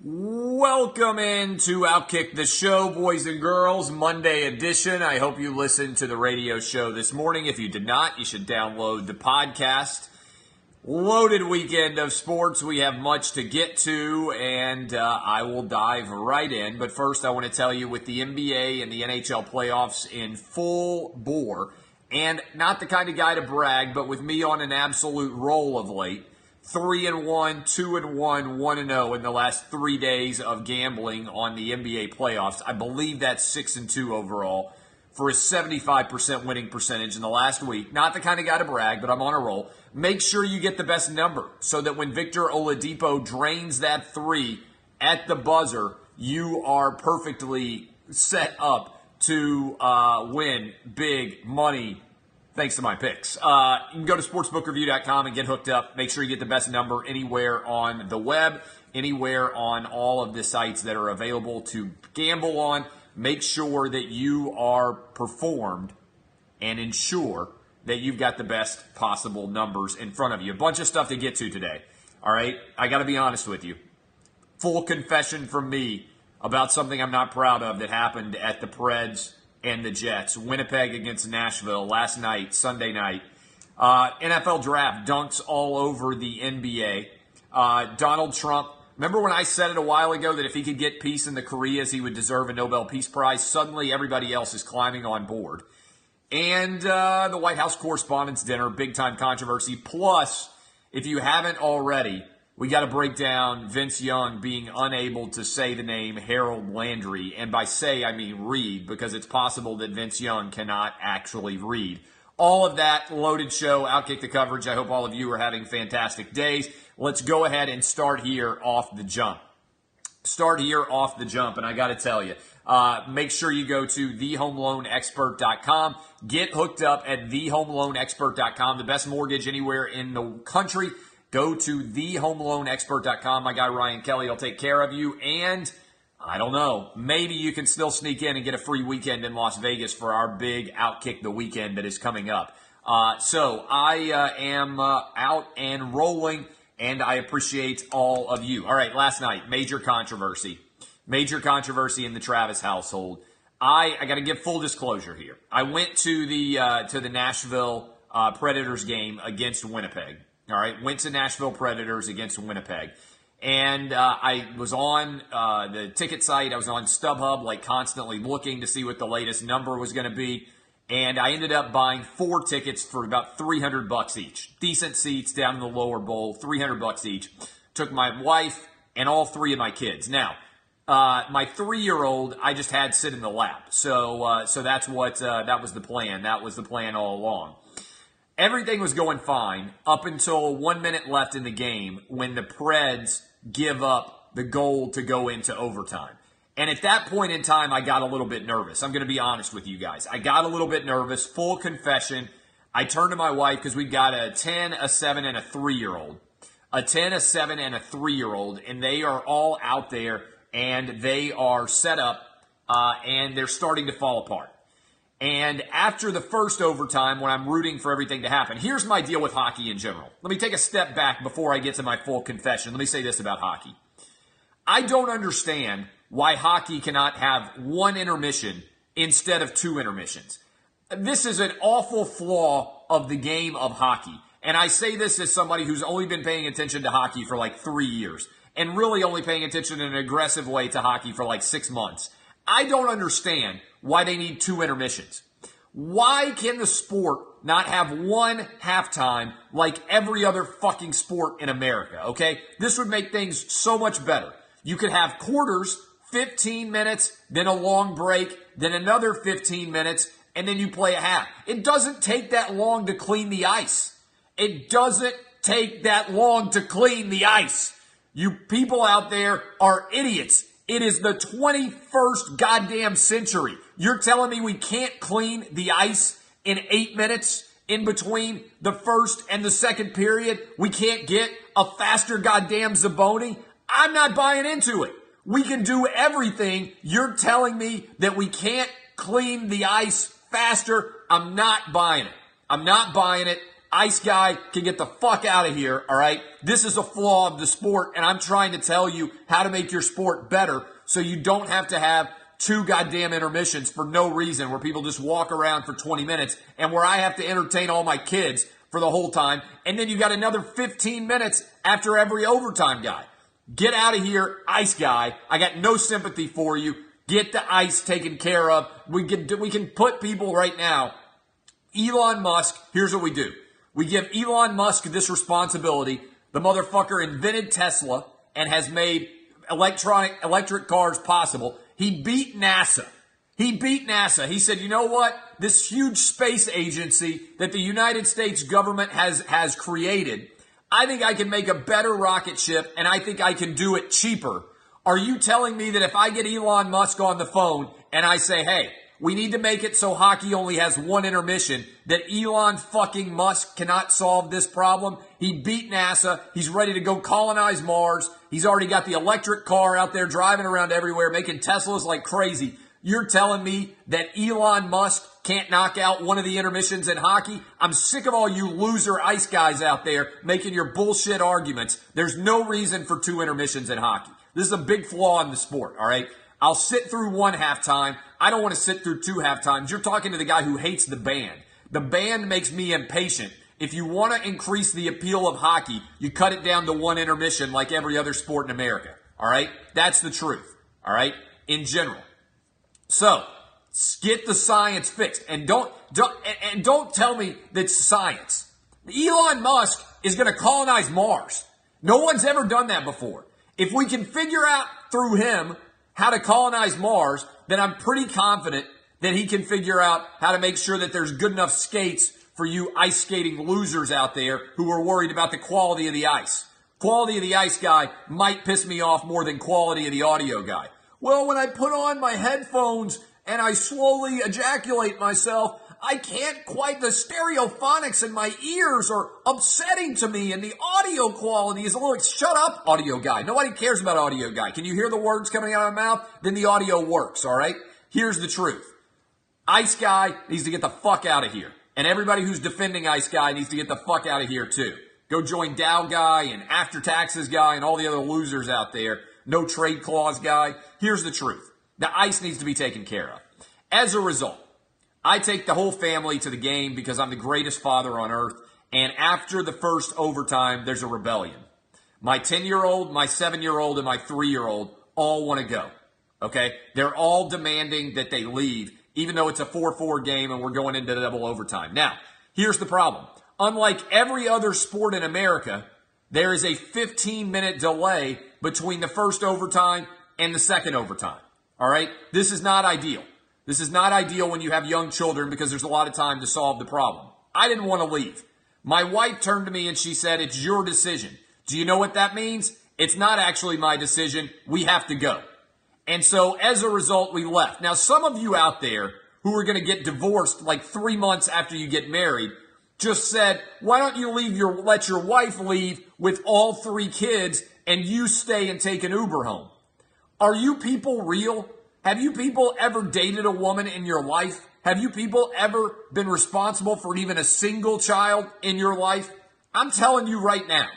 Welcome into Outkick the Show, boys and girls, Monday edition. I hope you listened to the radio show this morning. If you did not, you should download the podcast. Loaded weekend of sports. We have much to get to, and I will dive right in. But first, I want to tell you, with the NBA and the NHL playoffs in full bore, and not the kind of guy to brag, but with me on an absolute roll of late, 3-1, 2-1, 1-0 in the last 3 days of gambling on the NBA playoffs. I believe that's 6-2 overall for a 75% winning percentage in the last week. Not the kind of guy to brag, but I'm on a roll. Make sure you get the best number so that when Victor Oladipo drains that three at the buzzer, you are perfectly set up to win big money. Thanks to my picks. You can go to sportsbookreview.com and get hooked up. Make sure you get the best number anywhere on the web, anywhere on all of the sites that are available to gamble on. Make sure that you are performed and ensure that you've got the best possible numbers in front of you. A bunch of stuff to get to today. All right? I got to be honest with you. Full confession from me about something I'm not proud of that happened at the Preds and the Jets. Winnipeg against Nashville last night, Sunday night. NFL draft dunks all over the NBA. Donald Trump, remember when I said it a while ago that if he could get peace in the Koreas, he would deserve a Nobel Peace Prize? Suddenly everybody else is climbing on board. And the White House Correspondents Dinner, big-time controversy. Plus, if you haven't already, we got to break down Vince Young being unable to say the name Harold Landry. And by say, I mean read, because it's possible that Vince Young cannot actually read. All of that, loaded show, Outkick the coverage. I hope all of you are having fantastic days. Let's go ahead and start here off the jump. And I got to tell you, make sure you go to thehomeloanexpert.com. Get hooked up at thehomeloanexpert.com, the best mortgage anywhere in the country. Go to thehomeloanexpert.com. My guy Ryan Kelly will take care of you. And I don't know, maybe you can still sneak in and get a free weekend in Las Vegas for our big Outkick the weekend that is coming up. So I am out and rolling, and I appreciate all of you. All right, last night, major controversy in the Travis household. I got to give full disclosure here. I went to the Nashville Predators game against Winnipeg. All right, went to Nashville Predators against Winnipeg. And I was on the ticket site. I was on StubHub, like constantly looking to see what the latest number was going to be. And I ended up buying 4 tickets for about $300 each. Decent seats down in the lower bowl, $300 each. Took my wife and all 3 of my kids. Now, my 3-year-old, I just had sit in the lap. So that's what, that was the plan. That was the plan all along. Everything was going fine up until 1 minute left in the game when the Preds give up the goal to go into overtime. And at that point in time, I got a little bit nervous. I'm going to be honest with you guys. I got a little bit nervous. Full confession. I turned to my wife because we've got a 10, a 7, and a 3-year-old. A 10, a 7, and a 3-year-old. And they are all out there, and they are set up, and they're starting to fall apart. And after the first overtime, when I'm rooting for everything to happen, here's my deal with hockey in general. Let me take a step back before I get to my full confession. Let me say this about hockey. I don't understand why hockey cannot have 1 intermission instead of 2 intermissions. This is an awful flaw of the game of hockey. And I say this as somebody who's only been paying attention to hockey for like 3 years and really only paying attention in an aggressive way to hockey for like 6 months. I don't understand why they need 2 intermissions. Why can the sport not have 1 halftime like every other fucking sport in America, okay? This would make things so much better. You could have quarters, 15 minutes, then a long break, then another 15 minutes, and then you play a half. It doesn't take that long to clean the ice. It doesn't take that long to clean the ice. You people out there are idiots. It is the 21st goddamn century. You're telling me we can't clean the ice in 8 minutes in between the first and the second period? We can't get a faster goddamn Zaboni? I'm not buying into it. We can do everything. You're telling me that we can't clean the ice faster? I'm not buying it. I'm not buying it. Ice Guy can get the fuck out of here, all right? This is a flaw of the sport, and I'm trying to tell you how to make your sport better so you don't have to have 2 goddamn intermissions for no reason where people just walk around for 20 minutes and where I have to entertain all my kids for the whole time. And then you got another 15 minutes after every overtime guy. Get out of here, Ice Guy. I got no sympathy for you. Get the ice taken care of. We can put people right now. Elon Musk, here's what we do. We give Elon Musk this responsibility. The motherfucker invented Tesla and has made electric cars possible. He beat NASA. He said, you know what? This huge space agency that the United States government has created, I think I can make a better rocket ship, and I think I can do it cheaper. Are you telling me that if I get Elon Musk on the phone and I say, hey, we need to make it so hockey only has 1 intermission, that Elon fucking Musk cannot solve this problem? He beat NASA. He's ready to go colonize Mars. He's already got the electric car out there driving around everywhere, making Teslas like crazy. You're telling me that Elon Musk can't knock out 1 of the intermissions in hockey? I'm sick of all you loser ice guys out there making your bullshit arguments. There's no reason for 2 intermissions in hockey. This is a big flaw in the sport, all right? I'll sit through 1 halftime. I don't want to sit through 2 halftimes. You're talking to the guy who hates the band. The band makes me impatient. If you want to increase the appeal of hockey, you cut it down to 1 intermission like every other sport in America, all right? That's the truth, all right, in general. So, get the science fixed. And don't tell me that's science. Elon Musk is going to colonize Mars. No one's ever done that before. If we can figure out through him how to colonize Mars, then I'm pretty confident that he can figure out how to make sure that there's good enough skates for you ice skating losers out there who are worried about the quality of the ice. Quality of the ice guy might piss me off more than quality of the audio guy. Well, when I put on my headphones and I slowly ejaculate myself, I can't quite, the stereophonics in my ears are upsetting to me, and the audio quality is a little, shut up, audio guy. Nobody cares about audio guy. Can you hear the words coming out of my mouth? Then the audio works, all right? Here's the truth. Ice Guy needs to get the fuck out of here. And everybody who's defending Ice Guy needs to get the fuck out of here too. Go join Dow Guy and After Taxes Guy and all the other losers out there. No trade clause guy. Here's the truth. The ice needs to be taken care of. As a result, I take the whole family to the game because I'm the greatest father on earth. And after the first overtime, there's a rebellion. My 10-year-old, my 7-year-old, and my 3-year-old all want to go. Okay? They're all demanding that they leave, even though it's a 4-4 game and we're going into double overtime. Now, here's the problem. Unlike every other sport in America, there is a 15-minute delay between the first overtime and the second overtime. All right? This is not ideal. This is not ideal when you have young children because there's a lot of time to solve the problem. I didn't want to leave. My wife turned to me and she said, it's your decision. Do you know what that means? It's not actually my decision. We have to go. And so as a result, we left. Now, some of you out there who are going to get divorced like 3 months after you get married just said, why don't you let your wife leave with all 3 kids and you stay and take an Uber home? Are you people real? Have you people ever dated a woman in your life? Have you people ever been responsible for even a single child in your life? I'm telling you right now,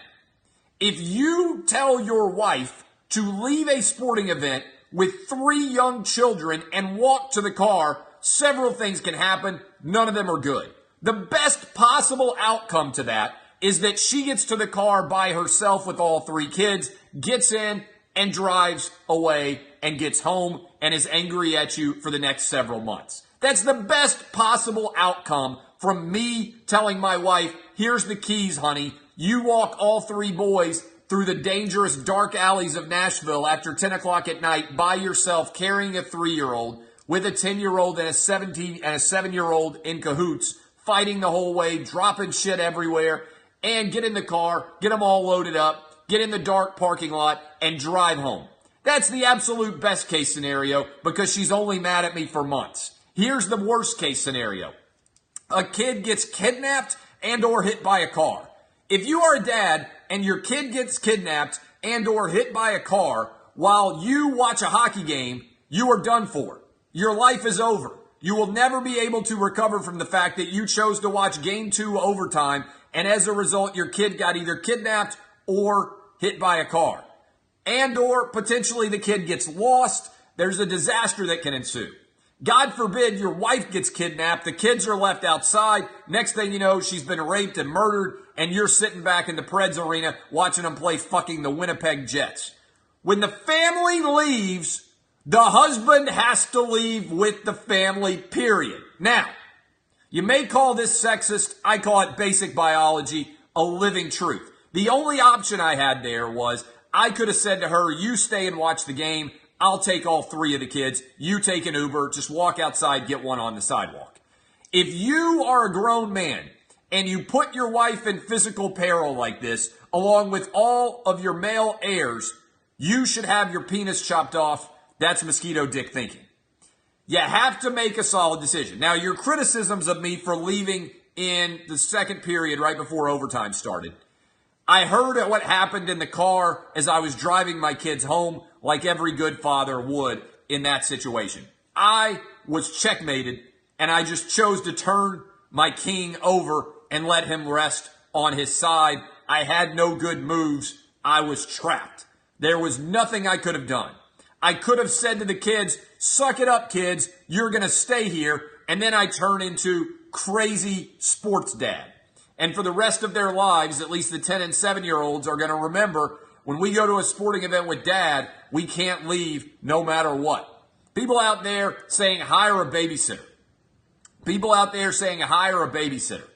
if you tell your wife to leave a sporting event with 3 young children and walk to the car, several things can happen. None of them are good. The best possible outcome to that is that she gets to the car by herself with all 3 kids, gets in and drives away and gets home and is angry at you for the next several months. That's the best possible outcome from me telling my wife, here's the keys, honey. You walk all 3 boys through the dangerous dark alleys of Nashville after 10 o'clock at night by yourself, carrying a 3-year-old with a 10-year-old and a 7-year-old in cahoots, fighting the whole way, dropping shit everywhere, and get in the car, get them all loaded up, get in the dark parking lot, and drive home. That's the absolute best case scenario because she's only mad at me for months. Here's the worst case scenario. A kid gets kidnapped and or hit by a car. If you are a dad and your kid gets kidnapped and or hit by a car while you watch a hockey game, you are done for. Your life is over. You will never be able to recover from the fact that you chose to watch game 2 overtime and as a result, your kid got either kidnapped or hit by a car. And or potentially the kid gets lost. There's a disaster that can ensue. God forbid your wife gets kidnapped, the kids are left outside, next thing you know, she's been raped and murdered, and you're sitting back in the Preds arena watching them play fucking the Winnipeg Jets. When the family leaves, the husband has to leave with the family, period. Now, you may call this sexist, I call it basic biology, a living truth. The only option I had there was I could have said to her, you stay and watch the game. I'll take all 3 of the kids. You take an Uber. Just walk outside, get one on the sidewalk. If you are a grown man and you put your wife in physical peril like this, along with all of your male heirs, you should have your penis chopped off. That's mosquito dick thinking. You have to make a solid decision. Now, your criticisms of me for leaving in the second period right before overtime started. I heard what happened in the car as I was driving my kids home, like every good father would in that situation. I was checkmated, and I just chose to turn my king over and let him rest on his side. I had no good moves. I was trapped. There was nothing I could have done. I could have said to the kids, suck it up, kids. You're going to stay here. And then I turn into crazy sports dad. And for the rest of their lives, at least the 10 and 7-year-olds are going to remember when we go to a sporting event with dad, we can't leave no matter what. People out there saying hire a babysitter. People out there saying hire a babysitter.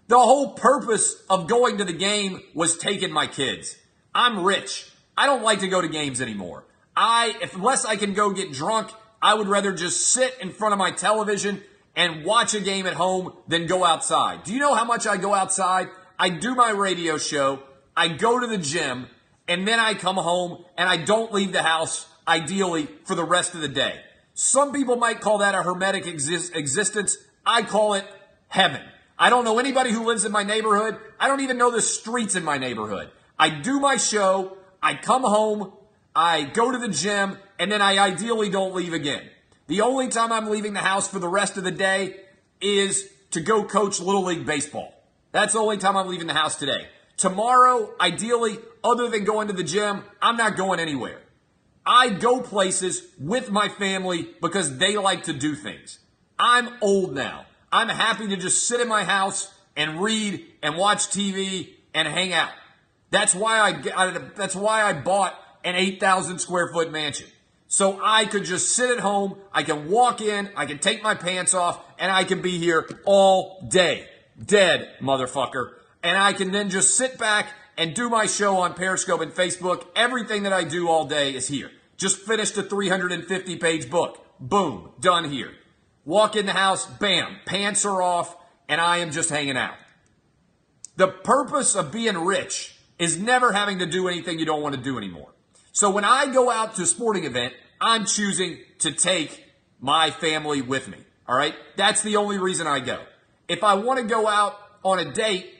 The whole purpose of going to the game was taking my kids. I'm rich. I don't like to go to games anymore. Unless I can go get drunk, I would rather just sit in front of my television and watch a game at home than go outside. Do you know how much I go outside? I do my radio show, I go to the gym, and then I come home and I don't leave the house, ideally, for the rest of the day. Some people might call that a hermetic existence. I call it heaven. I don't know anybody who lives in my neighborhood. I don't even know the streets in my neighborhood. I do my show, I come home, I go to the gym, and then I ideally don't leave again. The only time I'm leaving the house for the rest of the day is to go coach Little League Baseball. That's the only time I'm leaving the house today. Tomorrow, ideally, other than going to the gym, I'm not going anywhere. I go places with my family because they like to do things. I'm old now. I'm happy to just sit in my house and read and watch TV and hang out. That's why I bought an 8,000 square foot mansion. So I could just sit at home, I can walk in, I can take my pants off, and I can be here all day. Dead, motherfucker. And I can then just sit back and do my show on Periscope and Facebook. Everything that I do all day is here. Just finished a 350-page book. Boom, done here. Walk in the house, bam, pants are off, and I am just hanging out. The purpose of being rich is never having to do anything you don't want to do anymore. So when I go out to a sporting event, I'm choosing to take my family with me, all right? That's the only reason I go. If I want to go out on a date,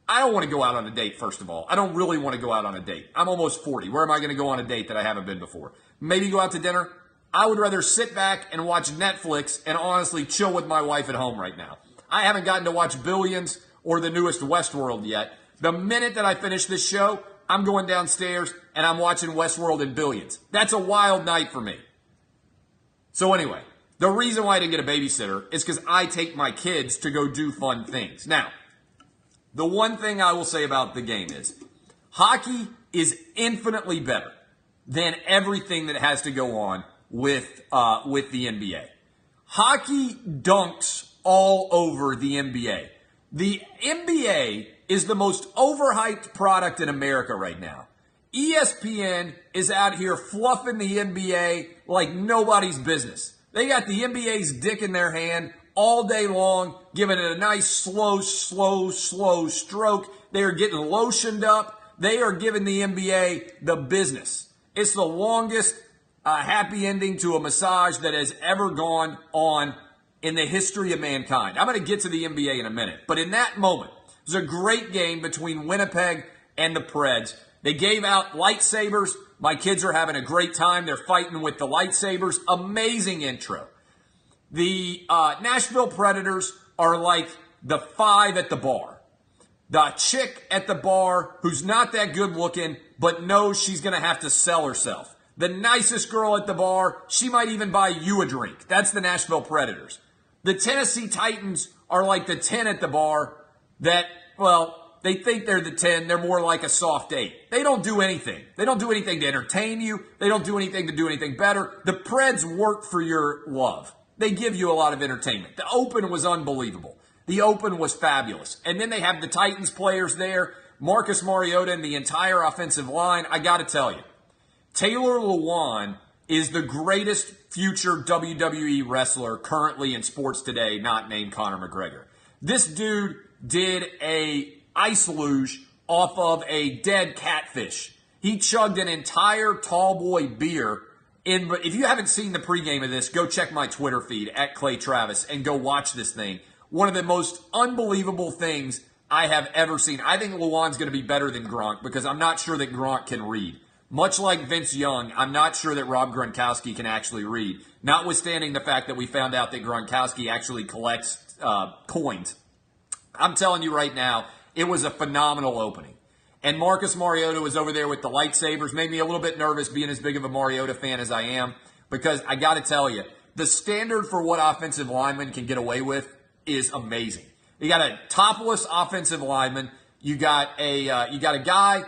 I don't want to go out on a date, first of all. I don't really want to go out on a date. I'm almost 40. Where am I going to go on a date that I haven't been before? Maybe go out to dinner? I would rather sit back and watch Netflix and honestly chill with my wife at home right now. I haven't gotten to watch Billions or the newest Westworld yet. The minute that I finish this show, I'm going downstairs and I'm watching Westworld and Billions. That's a wild night for me. So anyway, the reason why I didn't get a babysitter is because I take my kids to go do fun things. Now, the one thing I will say about the game is hockey is infinitely better than everything that has to go on with the NBA. Hockey dunks all over the NBA. The NBA is the most overhyped product in America right now. ESPN is out here fluffing the NBA like nobody's business. They got the NBA's dick in their hand all day long, giving it a nice slow stroke. They are getting lotioned up. They are giving the NBA the business. It's the longest happy ending to a massage that has ever gone on in the history of mankind. I'm going to get to the NBA in a minute. But in that moment, it was a great game between Winnipeg and the Preds. They gave out lightsabers. My kids are having a great time. They're fighting with the lightsabers. Amazing intro. The Nashville Predators are like the five at the bar. The chick at the bar who's not that good looking, but knows she's going to have to sell herself. The nicest girl at the bar, she might even buy you a drink. That's the Nashville Predators. The Tennessee Titans are like the 10 at the bar that, well, they think they're the 10. They're more like a soft 8. They don't do anything. They don't do anything to entertain you. They don't do anything to do anything better. The Preds work for your love. They give you a lot of entertainment. The Open was unbelievable. The Open was fabulous. And then they have the Titans players there, Marcus Mariota and the entire offensive line. I got to tell you, Taylor Lewan is the greatest future WWE wrestler currently in sports today, not named Conor McGregor. This dude did a ice luge off of a dead catfish. He chugged an entire tall boy beer. If you haven't seen the pregame of this, go check my Twitter feed at Clay Travis and go watch this thing. One of the most unbelievable things I have ever seen. I think Lewan's going to be better than Gronk because I'm not sure that Gronk can read. Much like Vince Young, I'm not sure that Rob Gronkowski can actually read, notwithstanding the fact that we found out that Gronkowski actually collects coins. I'm telling you right now, it was a phenomenal opening. And Marcus Mariota was over there with the lightsabers. Made me a little bit nervous being as big of a Mariota fan as I am because I got to tell you, the standard for what offensive linemen can get away with is amazing. You got a topless offensive lineman. You got a guy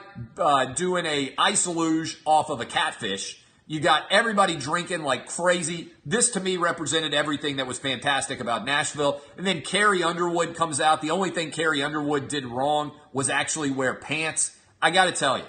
doing a ice luge off of a catfish. You got everybody drinking like crazy. This to me represented everything that was fantastic about Nashville. And then Carrie Underwood comes out. The only thing Carrie Underwood did wrong was actually wear pants. I got to tell you,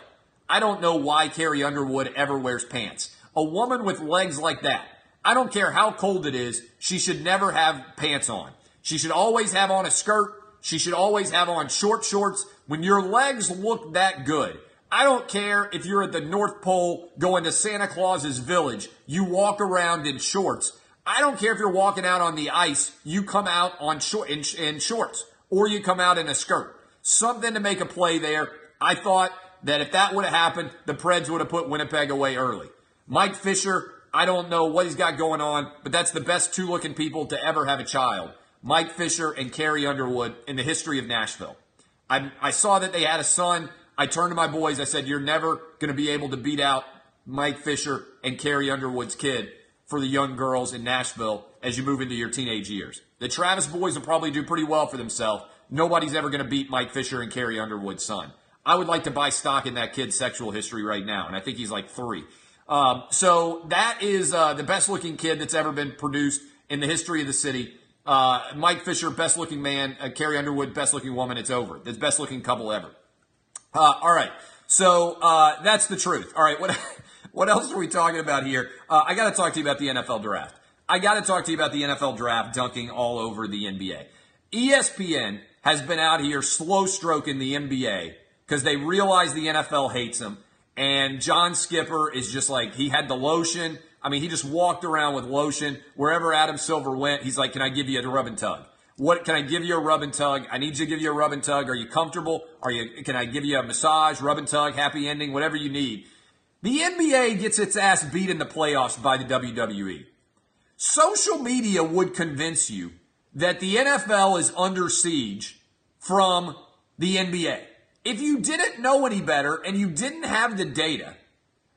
I don't know why Carrie Underwood ever wears pants. A woman with legs like that, I don't care how cold it is, she should never have pants on. She should always have on a skirt. She should always have on short shorts. When your legs look that good, I don't care if you're at the North Pole going to Santa Claus's village, you walk around in shorts. I don't care if you're walking out on the ice, you come out on in shorts, or you come out in a skirt. Something to make a play there. I thought that if that would have happened, the Preds would have put Winnipeg away early. Mike Fisher, I don't know what he's got going on, but that's the best two looking people to ever have a child. Mike Fisher and Carrie Underwood in the history of Nashville. I saw that they had a son. I turned to my boys. I said, you're never going to be able to beat out Mike Fisher and Carrie Underwood's kid for the young girls in Nashville as you move into your teenage years. The Travis boys will probably do pretty well for themselves. Nobody's ever going to beat Mike Fisher and Carrie Underwood's son. I would like to buy stock in that kid's sexual history right now, and I think he's like 3. So that is the best-looking kid that's ever been produced in the history of the city. Mike Fisher, best-looking man. Carrie Underwood, best-looking woman. It's over. The best-looking couple ever. All right. So that's the truth. All right. What else are we talking about here? I got to talk to you about the NFL draft. I got to talk to you about the NFL draft dunking all over the NBA. ESPN has been out here slow-stroking the NBA because they realize the NFL hates them. And John Skipper is just like, he had the lotion. I mean, he just walked around with lotion. Wherever Adam Silver went, he's like, can I give you a rub and tug? What can I give you a rub and tug? I need you to give you a rub and tug. Are you comfortable? Can I give you a massage, rub and tug, happy ending, whatever you need? The NBA gets its ass beat in the playoffs by the WWE. Social media would convince you that the NFL is under siege from the NBA. If you didn't know any better and you didn't have the data,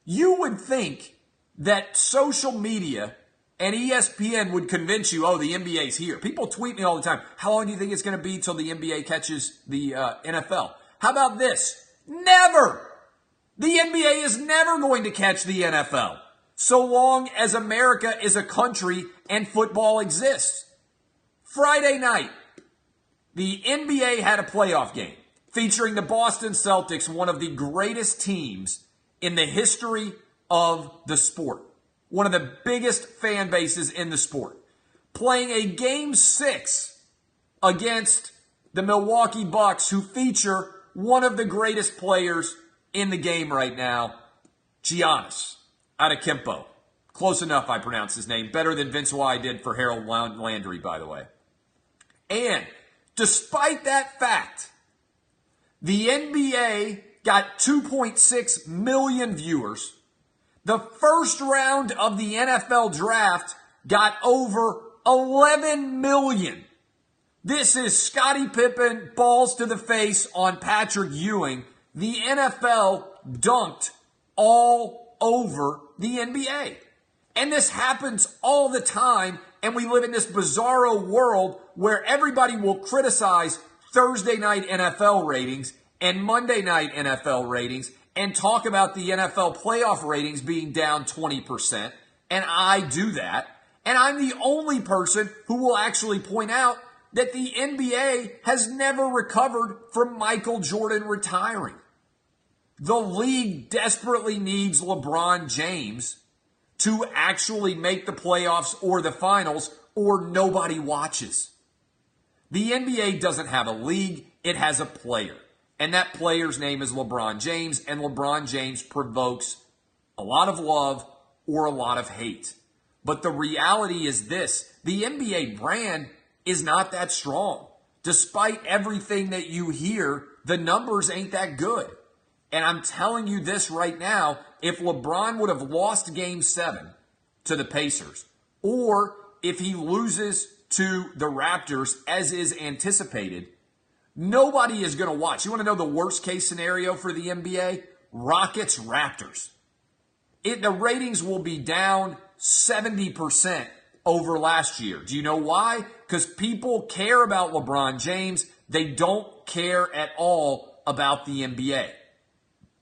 you would think that social media and ESPN would convince you, oh, the NBA's here. People tweet me all the time, how long do you think it's going to be till the NBA catches the NFL? How about this? Never! The NBA is never going to catch the NFL so long as America is a country and football exists. Friday night, the NBA had a playoff game featuring the Boston Celtics, one of the greatest teams in the history of the sport. One of the biggest fan bases in the sport. Playing a Game 6 against the Milwaukee Bucks, who feature one of the greatest players in the game right now, Giannis Antetokounmpo. Close enough, I pronounce his name. Better than Vince Why did for Harold Landry, by the way. And despite that fact, the NBA got 2.6 million viewers. The first round of the NFL draft got over 11 million. This is Scottie Pippen balls to the face on Patrick Ewing. The NFL dunked all over the NBA. And this happens all the time, and we live in this bizarro world where everybody will criticize Thursday night NFL ratings and Monday night NFL ratings and talk about the NFL playoff ratings being down 20%. And I do that. And I'm the only person who will actually point out that the NBA has never recovered from Michael Jordan retiring. The league desperately needs LeBron James to actually make the playoffs or the finals, or nobody watches. The NBA doesn't have a league, it has a player. And that player's name is LeBron James, and LeBron James provokes a lot of love or a lot of hate. But the reality is this, the NBA brand is not that strong. Despite everything that you hear, the numbers ain't that good. And I'm telling you this right now, if LeBron would have lost Game 7 to the Pacers, or if he loses to the Raptors as is anticipated, nobody is going to watch. You want to know the worst case scenario for the NBA? Rockets Raptors. The ratings will be down 70% over last year. Do you know why? Because people care about LeBron James. They don't care at all about the NBA.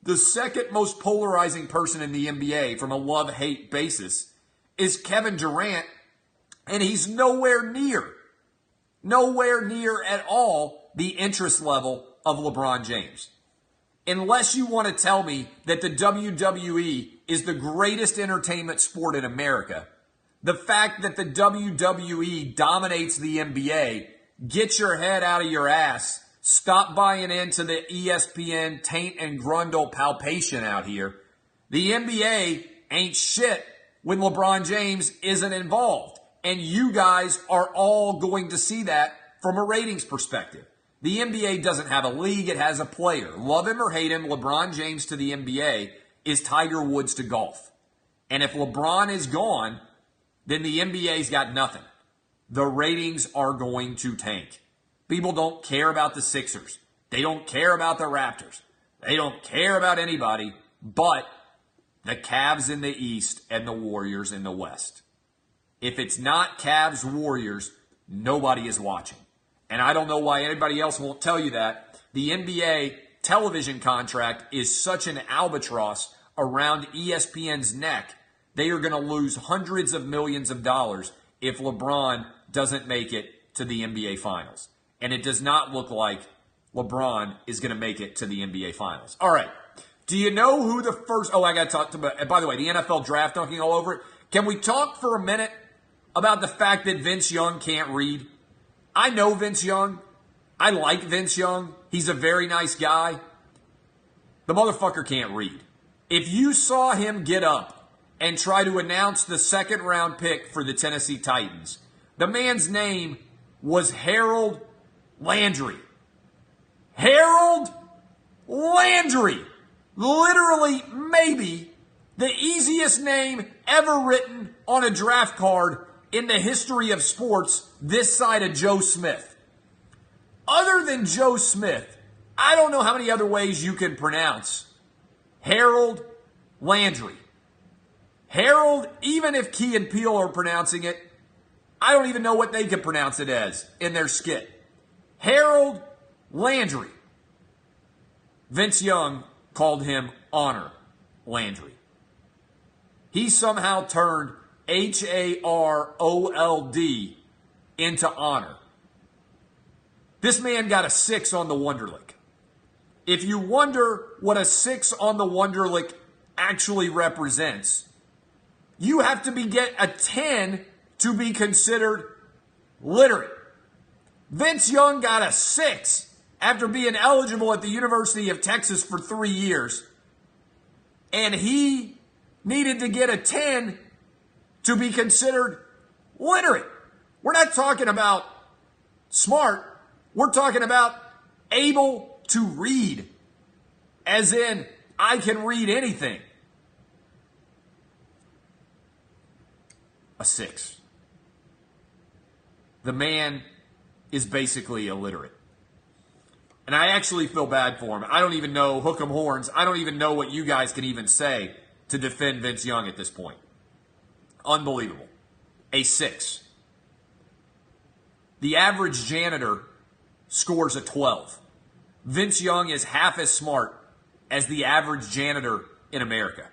The second most polarizing person in the NBA from a love-hate basis is Kevin Durant, and he's nowhere near at all the interest level of LeBron James. Unless you want to tell me that the WWE is the greatest entertainment sport in America, the fact that the WWE dominates the NBA, get your head out of your ass. Stop buying into the ESPN taint and grundle palpation out here. The NBA ain't shit when LeBron James isn't involved. And you guys are all going to see that from a ratings perspective. The NBA doesn't have a league, it has a player. Love him or hate him, LeBron James to the NBA is Tiger Woods to golf. And if LeBron is gone, then the NBA's got nothing. The ratings are going to tank. People don't care about the Sixers. They don't care about the Raptors. They don't care about anybody but the Cavs in the East and the Warriors in the West. If it's not Cavs Warriors, nobody is watching. And I don't know why anybody else won't tell you that. The NBA television contract is such an albatross around ESPN's neck. They are going to lose hundreds of millions of dollars if LeBron doesn't make it to the NBA Finals. And it does not look like LeBron is going to make it to the NBA Finals. All right. Do you know who the first... Oh, I got to talk to... By the way, the NFL draft dunking all over it. Can we talk for a minute about the fact that Vince Young can't read? I know Vince Young. I like Vince Young. He's a very nice guy. The motherfucker can't read. If you saw him get up and try to announce the second-round pick for the Tennessee Titans, the man's name was Harold Landry. Harold Landry. Literally, maybe the easiest name ever written on a draft card in the history of sports this side of Joe Smith. Other than Joe Smith, I don't know how many other ways you can pronounce Harold Landry. Harold, even if Key and Peele are pronouncing it, I don't even know what they could pronounce it as in their skit. Harold Landry. Vince Young called him Honor Landry. He somehow turned Harold into honor. This man got a 6 on the Wonderlic. If you wonder what a 6 on the Wonderlic actually represents, you have to get a 10 to be considered literate. Vince Young got a 6 after being eligible at the University of Texas for 3 years. And he needed to get a 10 to be considered literate. We're not talking about smart. We're talking about able to read. As in, I can read anything. A 6. The man is basically illiterate. And I actually feel bad for him. I don't even know, hook 'em horns, I don't even know what you guys can even say to defend Vince Young at this point. Unbelievable. A 6. The average janitor scores a 12. Vince Young is half as smart as the average janitor in America.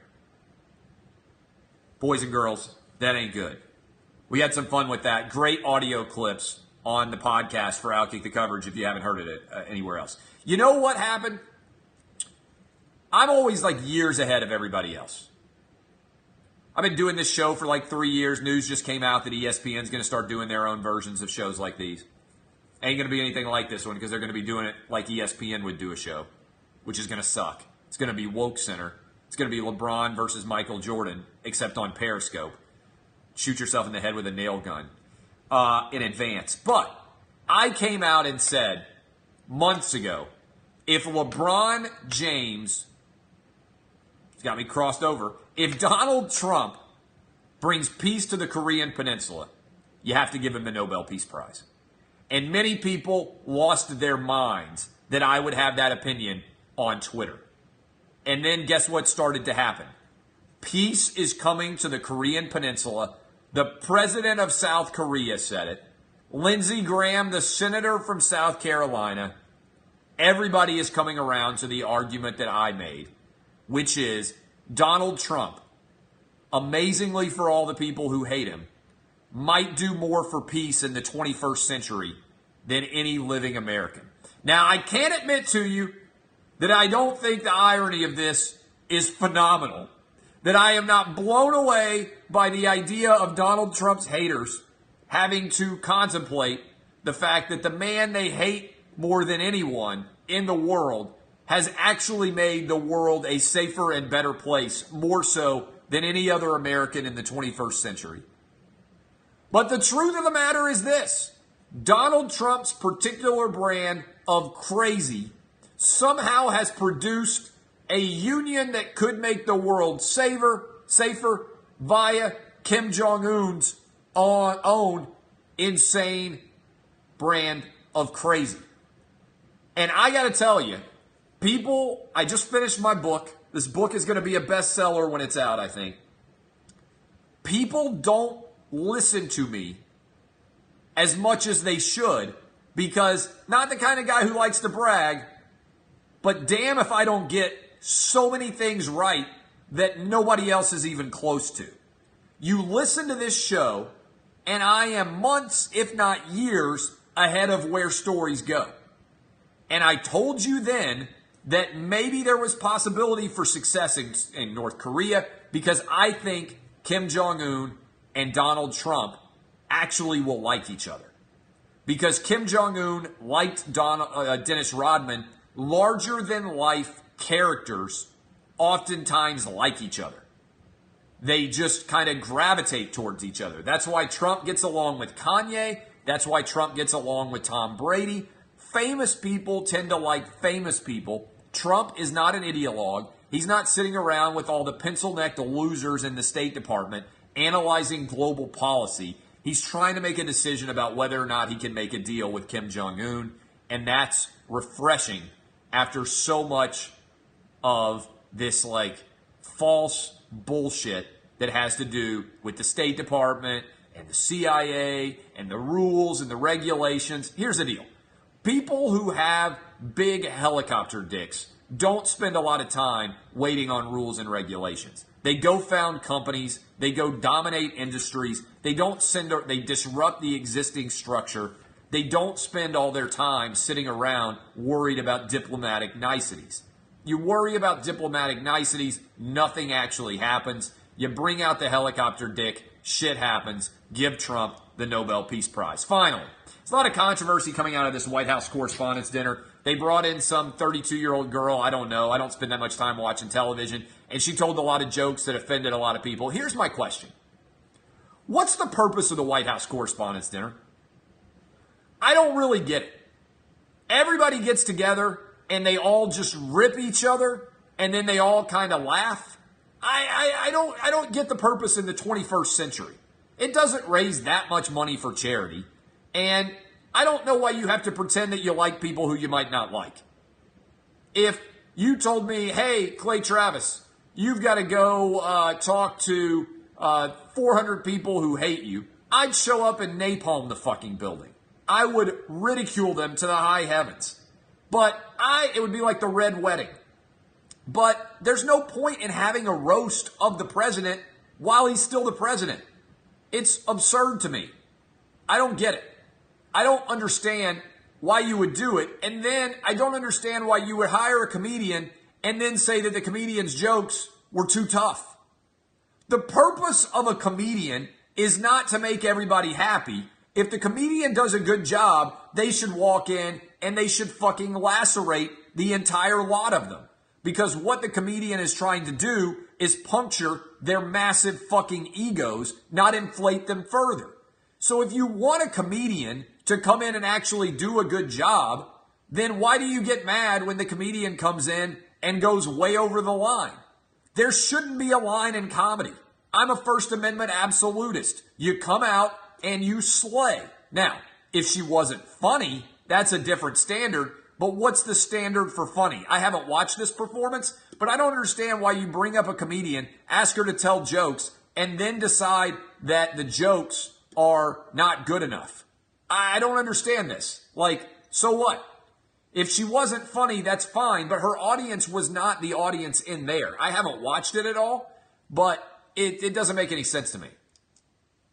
Boys and girls, that ain't good. We had some fun with that. Great audio clips on the podcast for Outkick the Coverage if you haven't heard it anywhere else. You know what happened? I'm always like years ahead of everybody else. I've been doing this show for like 3 years. News just came out that ESPN's going to start doing their own versions of shows like these. Ain't going to be anything like this one because they're going to be doing it like ESPN would do a show, which is going to suck. It's going to be Woke Center. It's going to be LeBron versus Michael Jordan, except on Periscope. Shoot yourself in the head with a nail gun in advance. But I came out and said months ago, if LeBron James, it's got me crossed over, if Donald Trump brings peace to the Korean Peninsula, you have to give him the Nobel Peace Prize. And many people lost their minds that I would have that opinion on Twitter. And then guess what started to happen? Peace is coming to the Korean Peninsula. The president of South Korea said it. Lindsey Graham, the senator from South Carolina. Everybody is coming around to the argument that I made, which is Donald Trump, amazingly for all the people who hate him, might do more for peace in the 21st century than any living American. Now, I can't admit to you that I don't think the irony of this is phenomenal, that I am not blown away by the idea of Donald Trump's haters having to contemplate the fact that the man they hate more than anyone in the world has actually made the world a safer and better place, more so than any other American in the 21st century. But the truth of the matter is this. Donald Trump's particular brand of crazy somehow has produced a union that could make the world safer via Kim Jong-un's own insane brand of crazy. And I got to tell you, people, I just finished my book. This book is going to be a bestseller when it's out, I think. People don't listen to me as much as they should because not the kind of guy who likes to brag, but damn if I don't get so many things right that nobody else is even close to. You listen to this show, and I am months, if not years, ahead of where stories go. And I told you then that maybe there was possibility for success in North Korea because I think Kim Jong-un and Donald Trump actually will like each other. Because Kim Jong-un liked Dennis Rodman, larger-than-life characters oftentimes like each other. They just kind of gravitate towards each other. That's why Trump gets along with Kanye. That's why Trump gets along with Tom Brady. Famous people tend to like famous people. Trump is not an ideologue. He's not sitting around with all the pencil-necked losers in the State Department analyzing global policy. He's trying to make a decision about whether or not he can make a deal with Kim Jong-un, and that's refreshing after so much of this like false bullshit that has to do with the State Department and the CIA and the rules and the regulations. Here's the deal. People who have big helicopter dicks don't spend a lot of time waiting on rules and regulations. They go found companies. They go dominate industries. They disrupt the existing structure. They don't spend all their time sitting around worried about diplomatic niceties. You worry about diplomatic niceties, nothing actually happens. You bring out the helicopter dick, shit happens. Give Trump the Nobel Peace Prize. Finally, there's a lot of controversy coming out of this White House Correspondents Dinner. They brought in some 32-year-old girl, I don't know. I don't spend that much time watching television. And she told a lot of jokes that offended a lot of people. Here's my question. What's the purpose of the White House Correspondents Dinner? I don't really get it. Everybody gets together and they all just rip each other and then they all kind of laugh. I don't get the purpose in the 21st century. It doesn't raise that much money for charity. And I don't know why you have to pretend that you like people who you might not like. If you told me, hey, Clay Travis, you've got to go talk to 400 people who hate you, I'd show up and napalm the fucking building. I would ridicule them to the high heavens. But it would be like the Red Wedding. But there's no point in having a roast of the president while he's still the president. It's absurd to me. I don't get it. I don't understand why you would do it. And then I don't understand why you would hire a comedian and then say that the comedian's jokes were too tough. The purpose of a comedian is not to make everybody happy. If the comedian does a good job, they should walk in and they should fucking lacerate the entire lot of them. Because what the comedian is trying to do is puncture their massive fucking egos, not inflate them further. So if you want a comedian to come in and actually do a good job, then why do you get mad when the comedian comes in and goes way over the line? There shouldn't be a line in comedy. I'm a First Amendment absolutist. You come out and you slay. Now, if she wasn't funny, that's a different standard. But what's the standard for funny? I haven't watched this performance, but I don't understand why you bring up a comedian, ask her to tell jokes, and then decide that the jokes are not good enough. I don't understand this. Like, so what? If she wasn't funny, that's fine, but her audience was not the audience in there. I haven't watched it at all, but it doesn't make any sense to me.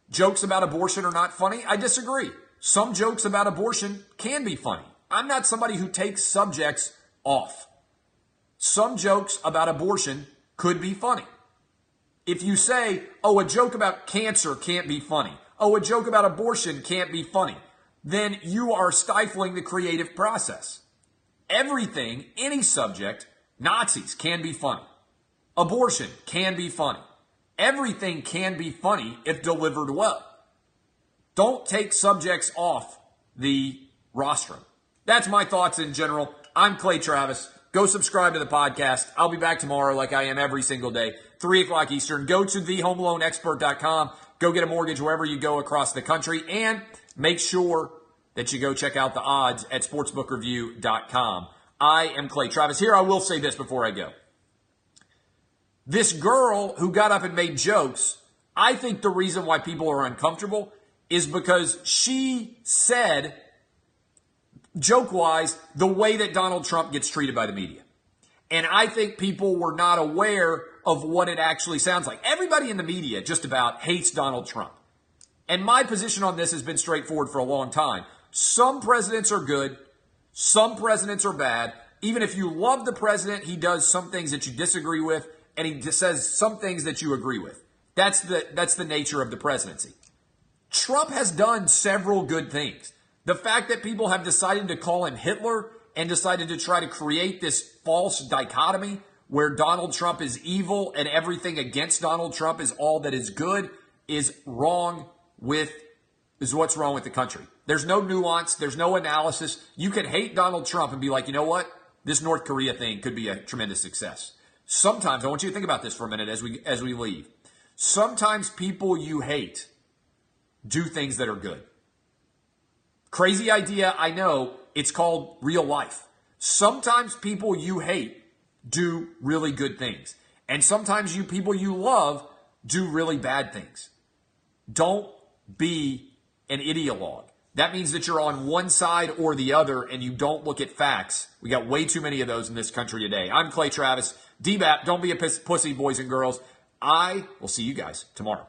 Jokes about abortion are not funny? I disagree. Some jokes about abortion can be funny. I'm not somebody who takes subjects off. Some jokes about abortion could be funny. If you say, oh, a joke about cancer can't be funny. Oh, a joke about abortion can't be funny. Then you are stifling the creative process. Everything, any subject, Nazis can be funny. Abortion can be funny. Everything can be funny if delivered well. Don't take subjects off the rostrum. That's my thoughts in general. I'm Clay Travis. Go subscribe to the podcast. I'll be back tomorrow like I am every single day, 3 o'clock Eastern. Go to thehomeloanexpert.com. Go get a mortgage wherever you go across the country. And make sure that you go check out the odds at sportsbookreview.com. I am Clay Travis. Here, I will say this before I go. This girl who got up and made jokes, I think the reason why people are uncomfortable is because she said, joke-wise, the way that Donald Trump gets treated by the media. And I think people were not aware of what it actually sounds like. Everybody in the media just about hates Donald Trump. And my position on this has been straightforward for a long time. Some presidents are good. Some presidents are bad. Even if you love the president, he does some things that you disagree with, and he says some things that you agree with. That's the nature of the presidency. Trump has done several good things. The fact that people have decided to call him Hitler and decided to try to create this false dichotomy where Donald Trump is evil and everything against Donald Trump is all that is good is what's wrong with the country. There's no nuance. There's no analysis. You can hate Donald Trump and be like, you know what? This North Korea thing could be a tremendous success. Sometimes, I want you to think about this for a minute as we leave. Sometimes people you hate do things that are good. Crazy idea, I know. It's called real life. Sometimes people you hate do really good things. And sometimes people you love do really bad things. Don't be an ideologue. That means that you're on one side or the other and you don't look at facts. We got way too many of those in this country today. I'm Clay Travis. DBAP, don't be a pussy, boys and girls. I will see you guys tomorrow.